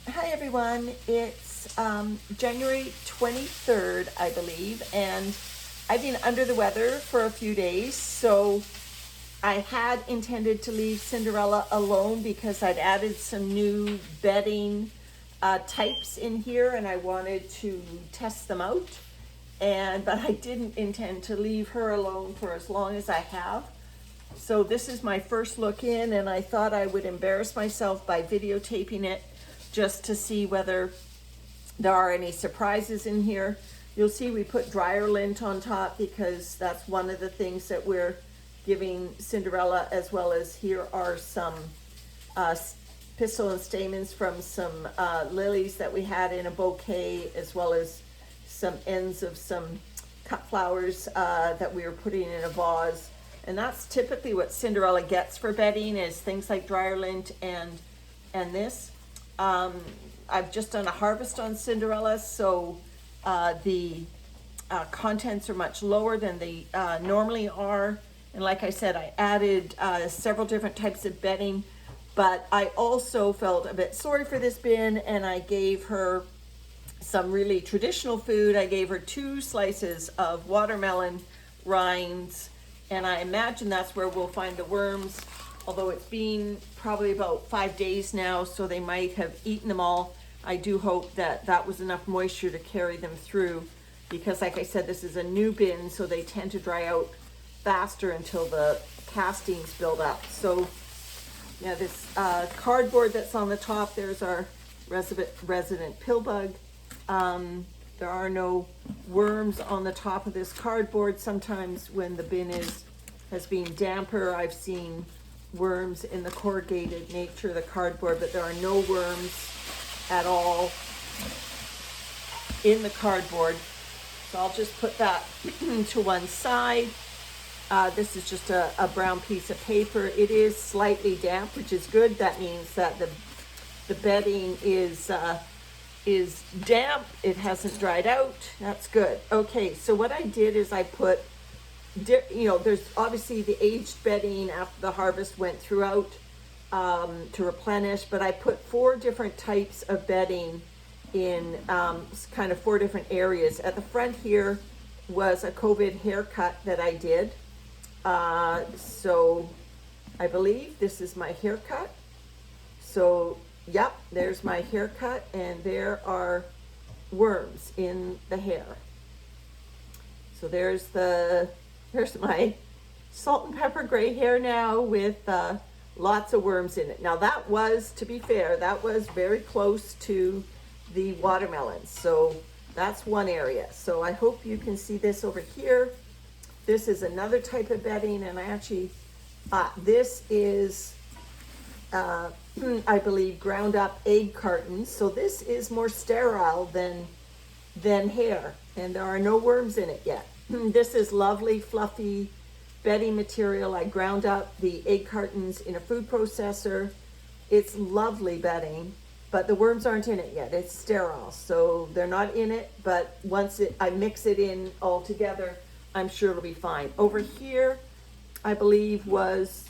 Hi everyone, it's January 23rd, I believe, and I've been under the weather for a few days, so I had intended to leave Cinderella alone because I'd added some new bedding types in here and I wanted to test them out, but I didn't intend to leave her alone for as long as I have. So this is my first look in, and I thought I would embarrass myself by videotaping it just to see whether there are any surprises in here. You'll see we put dryer lint on top because that's one of the things that we're giving Cinderella, as well as here are some pistil and stamens from some lilies that we had in a bouquet, as well as some ends of some cut flowers that we were putting in a vase. And that's typically what Cinderella gets for bedding, is things like dryer lint and this. I've just done a harvest on Cinderella, so the contents are much lower than they normally are. And like I said, I added several different types of bedding, but I also felt a bit sorry for this bin, and I gave her some really traditional food. I gave her 2 slices of watermelon rinds, and I imagine that's where we'll find the worms, although it's been probably about 5 days now, so they might have eaten them all. I do hope that that was enough moisture to carry them through, because like I said, this is a new bin, so they tend to dry out faster until the castings build up. So yeah, this cardboard that's on the top, there's our resident pill bug. There are no worms on the top of this cardboard. Sometimes when the bin has been damper, I've seen worms in the corrugated nature of the cardboard, but there are no worms at all in the cardboard. So I'll just put that to one side. This is just a brown piece of paper. It is slightly damp, which is good. That means that the bedding is damp. It hasn't dried out. That's good. Okay, so what I did is I put, there's obviously the aged bedding after the harvest went throughout to replenish, but I put 4 different types of bedding in kind of 4 different areas. At the front here was a COVID haircut that I did. So I believe this is my haircut. So yep, there's my haircut, and there are worms in the hair. So there's my salt and pepper gray hair now with lots of worms in it. Now that was, to be fair, that was very close to the watermelons. So that's one area. So I hope you can see this over here. This is another type of bedding, and I actually, this is I believe ground up egg cartons. So this is more sterile than hair, and there are no worms in it yet. This is lovely fluffy bedding material. I ground up the egg cartons in a food processor. It's lovely bedding, but the worms aren't in it yet. It's sterile, so they're not in it, but once I mix it in all together, I'm sure it'll be fine. Over here, I believe was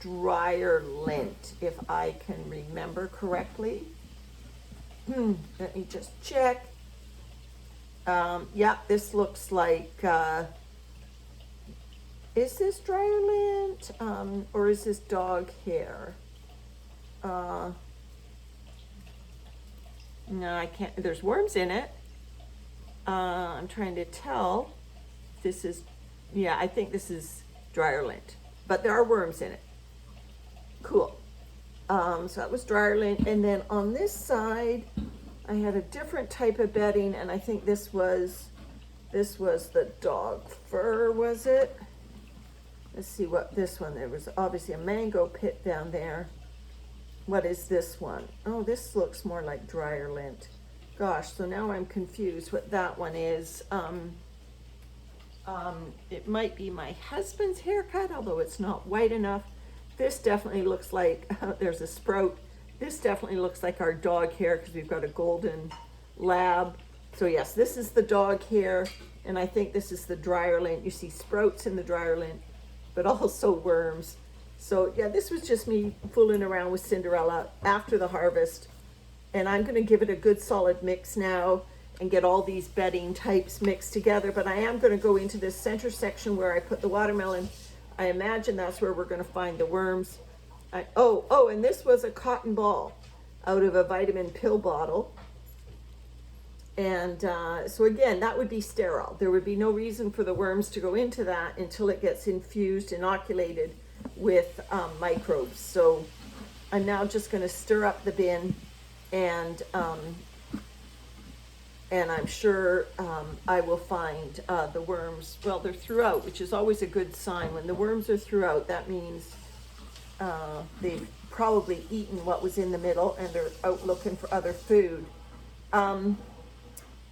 dryer lint, if I can remember correctly. Let me just check. Yeah, this looks like, is this dryer lint, or is this dog hair? No, I can't, there's worms in it. I'm trying to tell. This is, yeah, I think this is dryer lint, but there are worms in it. Cool. So that was dryer lint, and then on this side I had a different type of bedding, and I think this was the dog fur, was it? Let's see what this one, there was obviously a mango pit down there. What is this one? Oh, this looks more like dryer lint. Gosh, so now I'm confused what that one is. It might be my husband's haircut, although it's not white enough. This definitely looks like, there's a sprout. This definitely looks like our dog hair because we've got a golden lab. So yes, this is the dog hair, and I think this is the dryer lint. You see sprouts in the dryer lint, but also worms. So yeah, this was just me fooling around with Cinderella after the harvest. And I'm going to give it a good solid mix now and get all these bedding types mixed together. But I am going to go into this center section where I put the watermelon. I imagine that's where we're going to find the worms. And this was a cotton ball out of a vitamin pill bottle. And so again, that would be sterile. There would be no reason for the worms to go into that until it gets infused, inoculated with microbes. So I'm now just going to stir up the bin, and I'm sure I will find the worms. Well, they're throughout, which is always a good sign. When the worms are throughout, that means they've probably eaten what was in the middle and they're out looking for other food.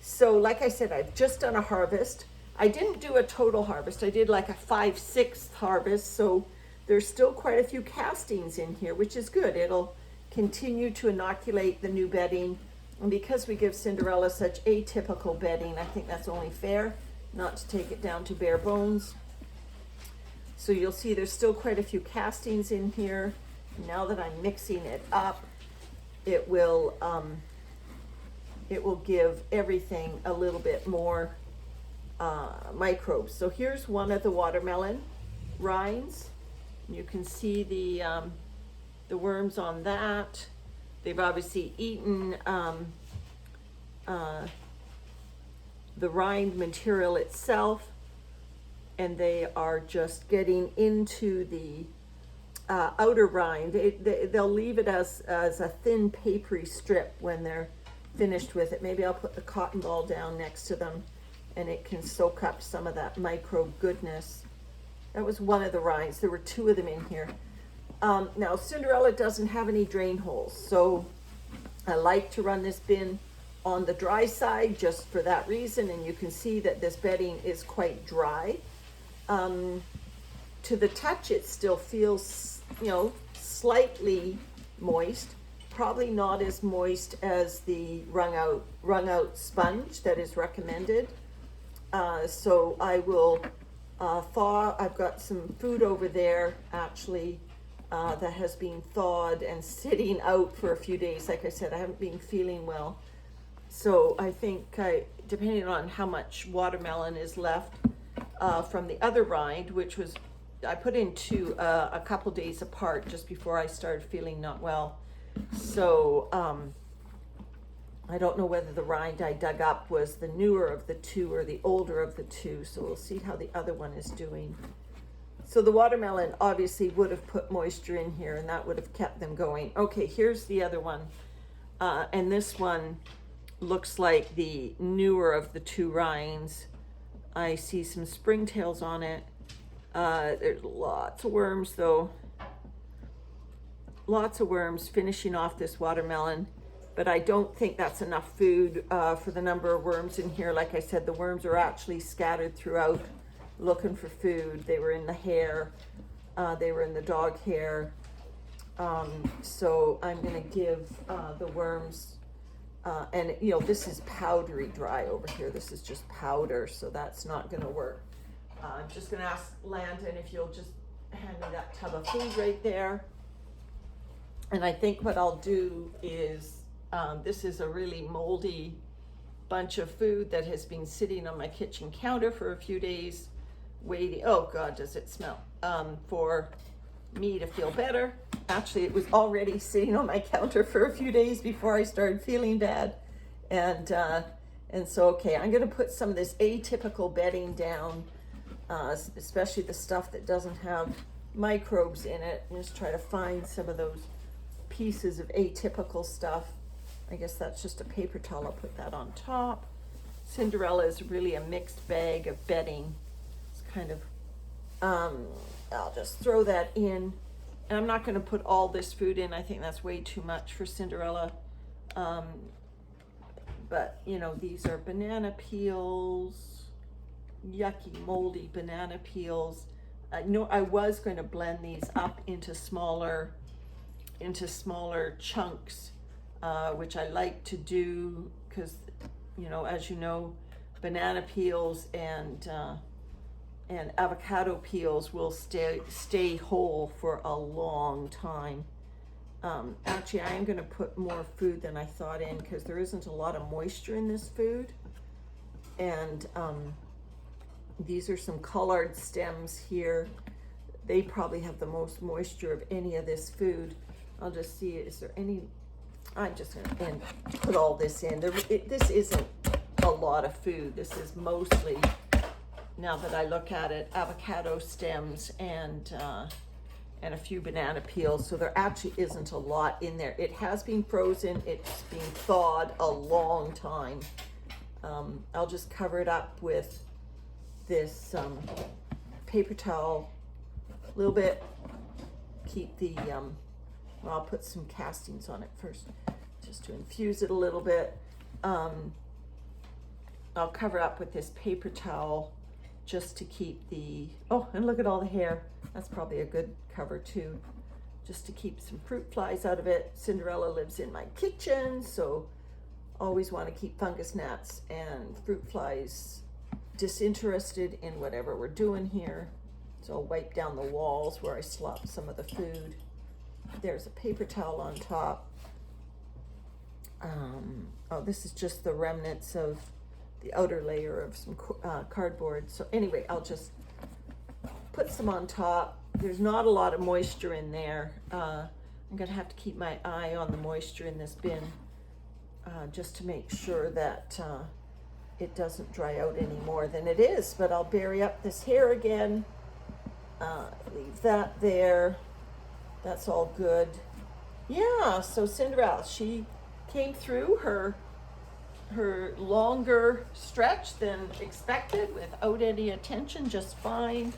So like I said, I've just done a harvest. I didn't do a total harvest. I did like a 5/6 harvest. So there's still quite a few castings in here, which is good. It'll continue to inoculate the new bedding. And because we give Cinderella such atypical bedding, I think that's only fair not to take it down to bare bones. So you'll see there's still quite a few castings in here. Now that I'm mixing it up, it will give everything a little bit more microbes. So here's one of the watermelon rinds. You can see the worms on that. They've obviously eaten the rind material itself, and they are just getting into the outer rind. They'll leave it as a thin papery strip when they're finished with it. Maybe I'll put the cotton ball down next to them and it can soak up some of that microbe goodness. That was one of the rinds. There were two of them in here. Now Cinderella doesn't have any drain holes, so I like to run this bin on the dry side just for that reason, and you can see that this bedding is quite dry. To the touch, it still feels, slightly moist. Probably not as moist as the wrung out sponge that is recommended. So I will thaw. I've got some food over there actually that has been thawed and sitting out for a few days. Like I said, I haven't been feeling well. So I think depending on how much watermelon is left from the other rind, which was, I put into a couple days apart just before I started feeling not well. So I don't know whether the rind I dug up was the newer of the two or the older of the two. So we'll see how the other one is doing. So the watermelon obviously would have put moisture in here and that would have kept them going. Okay, here's the other one. And this one looks like the newer of the two rinds. I see some springtails on it. There's lots of worms though. Lots of worms finishing off this watermelon, but I don't think that's enough food for the number of worms in here. Like I said, the worms are actually scattered throughout looking for food. They were in the hair, they were in the dog hair. So I'm gonna give the worms, and this is powdery dry over here. This is just powder, so that's not gonna work. I'm just gonna ask Landon if you'll just hand me that tub of food right there. And I think what I'll do is, this is a really moldy bunch of food that has been sitting on my kitchen counter for a few days, waiting, oh God, does it smell, for me to feel better. Actually, it was already sitting on my counter for a few days before I started feeling bad. And so, okay, I'm gonna put some of this atypical bedding down, especially the stuff that doesn't have microbes in it, and just try to find some of those pieces of atypical stuff. I guess that's just a paper towel. I'll put that on top. Cinderella is really a mixed bag of bedding. It's kind of, I'll just throw that in. And I'm not going to put all this food in. I think that's way too much for Cinderella. But, these are banana peels, yucky, moldy banana peels. I was going to blend these up into smaller chunks, which I like to do because, as you know, banana peels and avocado peels will stay whole for a long time. Actually, I am going to put more food than I thought in because there isn't a lot of moisture in this food. And these are some collard stems here. They probably have the most moisture of any of this food. I'll just see, is there any, I'm just going to put all this in. This isn't a lot of food. This is mostly, now that I look at it, avocado stems and a few banana peels. So there actually isn't a lot in there. It has been frozen. It's been thawed a long time. I'll just cover it up with this paper towel a little bit. Keep the, well, I'll put some castings on it first just to infuse it a little bit. I'll cover up with this paper towel just to keep the, oh, and look at all the hair. That's probably a good cover too, just to keep some fruit flies out of it. Cinderella lives in my kitchen, so always want to keep fungus gnats and fruit flies disinterested in whatever we're doing here. So I'll wipe down the walls where I slop some of the food. There's a paper towel on top. Oh, this is just the remnants of the outer layer of some cardboard. So anyway, I'll just put some on top. There's not a lot of moisture in there. I'm gonna have to keep my eye on the moisture in this bin just to make sure that it doesn't dry out any more than it is. But I'll bury up this hair again. Leave that there. That's all good. Yeah, so Cinderella, she came through her longer stretch than expected without any attention, just fine.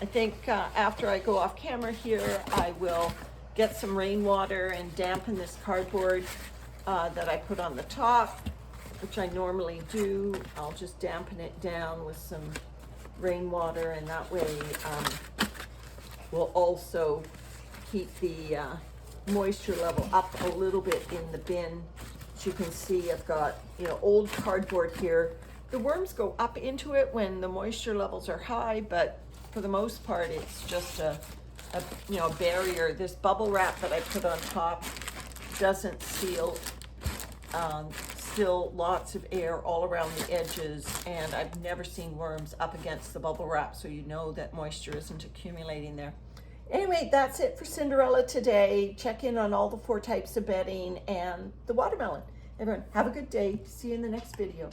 I think after I go off camera here, I will get some rainwater and dampen this cardboard that I put on the top, which I normally do. I'll just dampen it down with some rainwater, and that way we'll also keep the moisture level up a little bit in the bin. As you can see, I've got, you know, old cardboard here. The worms go up into it when the moisture levels are high, but for the most part, it's just a you know, barrier. This bubble wrap that I put on top doesn't seal. Still lots of air all around the edges, and I've never seen worms up against the bubble wrap, so you know that moisture isn't accumulating there. Anyway, that's it for Cinderella today. Check in on all the 4 types of bedding and the watermelon. Everyone, have a good day. See you in the next video.